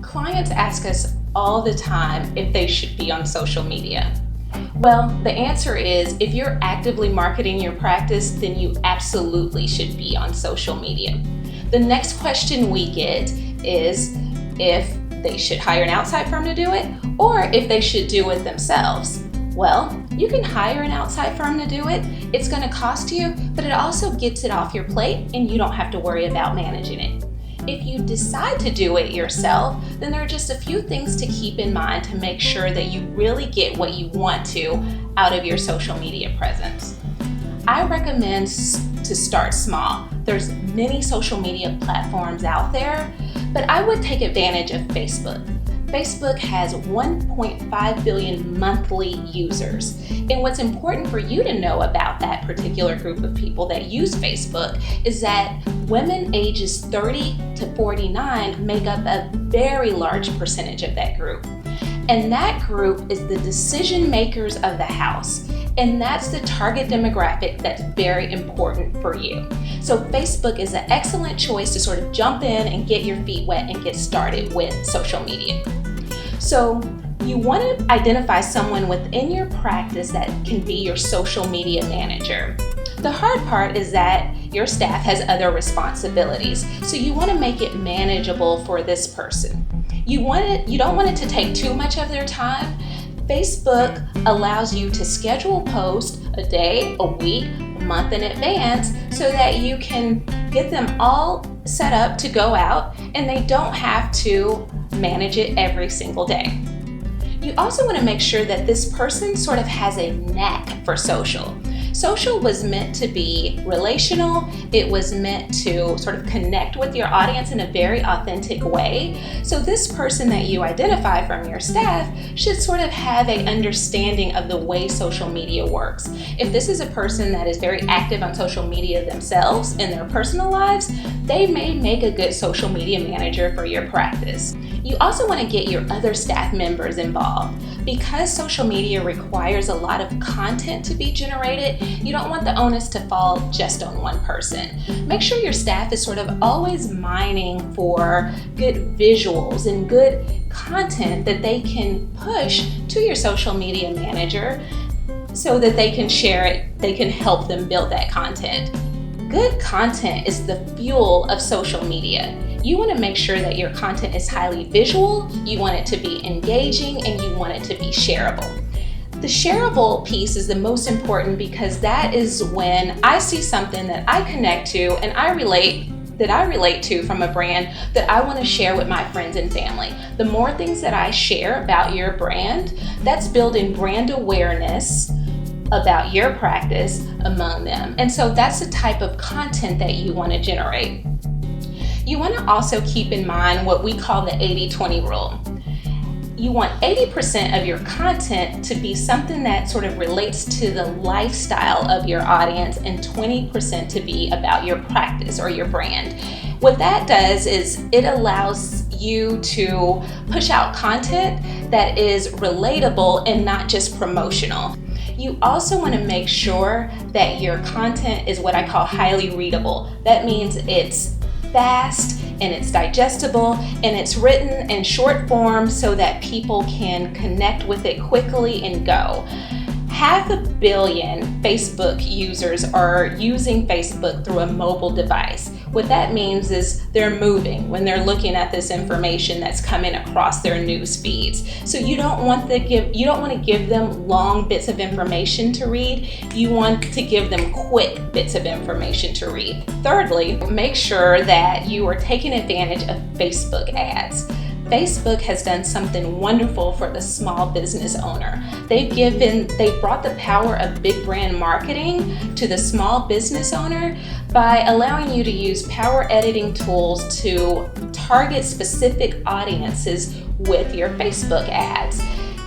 Clients ask us all the time if they should be on social media. Well, the answer is if you're actively marketing your practice, then you absolutely should be on social media. The next question we get is if they should hire an outside firm to do it or if they should do it themselves. Well, you can hire an outside firm to do it. It's going to cost you, but it also gets it off your plate and you don't have to worry about managing it. If you decide to do it yourself, then there are just a few things to keep in mind to make sure that you really get what you want to out of your social media presence. I recommend to start small. There's many social media platforms out there, but I would take advantage of Facebook. Facebook has 1.5 billion monthly users. And what's important for you to know about that particular group of people that use Facebook is that women ages 30 to 49 make up a very large percentage of that group. And that group is the decision makers of the house. And that's the target demographic that's very important for you. So Facebook is an excellent choice to sort of jump in and get your feet wet and get started with social media. So you want to identify someone within your practice that can be your social media manager. The hard part is that your staff has other responsibilities, so you want to make it manageable for this person. You don't want it to take too much of their time. Facebook allows you to schedule posts a day, a week, a month in advance so that you can get them all set up to go out and they don't have to manage it every single day. You also want to make sure that this person sort of has a knack for social. Social was meant to be relational. It was meant to sort of connect with your audience in a very authentic way. So this person that you identify from your staff should sort of have an understanding of the way social media works. If this is a person that is very active on social media themselves in their personal lives, they may make a good social media manager for your practice. You also want to get your other staff members involved. Because social media requires a lot of content to be generated, you don't want the onus to fall just on one person. Make sure your staff is sort of always mining for good visuals and good content that they can push to your social media manager so that they can share it, they can help them build that content. Good content is the fuel of social media. You want to make sure that your content is highly visual, you want it to be engaging, and you want it to be shareable. The shareable piece is the most important because that is when I see something that I connect to and I relate to from a brand that I want to share with my friends and family. The more things that I share about your brand, that's building brand awareness about your practice among them. And so that's the type of content that you want to generate. You want to also keep in mind what we call the 80-20 rule. You want 80% of your content to be something that sort of relates to the lifestyle of your audience and 20% to be about your practice or your brand. What that does is it allows you to push out content that is relatable and not just promotional. You also want to make sure that your content is what I call highly readable. That means it's fast and it's digestible and it's written in short form so that people can connect with it quickly and go. 500 million Facebook users are using Facebook through a mobile device. What that means is they're moving when they're looking at this information that's coming across their news feeds. So you don't want to give them long bits of information to read. You want to give them quick bits of information to read. Thirdly, make sure that you are taking advantage of Facebook ads. Facebook has done something wonderful for the small business owner. They brought the power of big brand marketing to the small business owner by allowing you to use power editing tools to target specific audiences with your Facebook ads.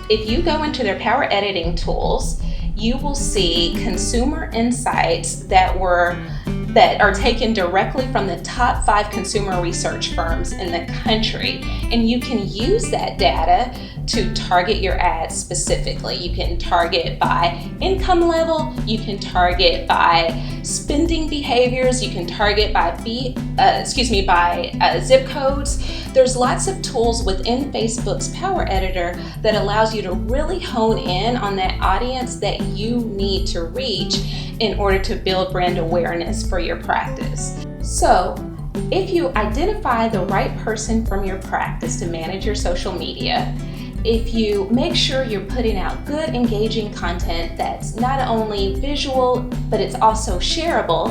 If you go into their power editing tools, you will see consumer insights that were that are taken directly from the top 5 consumer research firms in the country. And you can use that data to target your ads specifically. You can target by income level, you can target by spending behaviors, you can target by zip codes. There's lots of tools within Facebook's Power Editor that allows you to really hone in on that audience that you need to reach in order to build brand awareness for your practice. So, if you identify the right person from your practice to manage your social media, if you make sure you're putting out good, engaging content that's not only visual, but it's also shareable,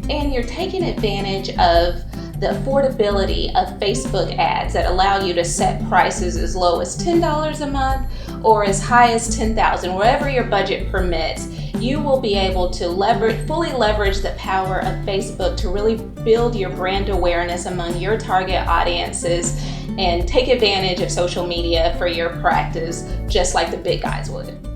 and you're taking advantage of the affordability of Facebook ads that allow you to set prices as low as $10 a month or as high as $10,000, wherever your budget permits, you will be able to fully leverage the power of Facebook to really build your brand awareness among your target audiences and take advantage of social media for your practice, just like the big guys would.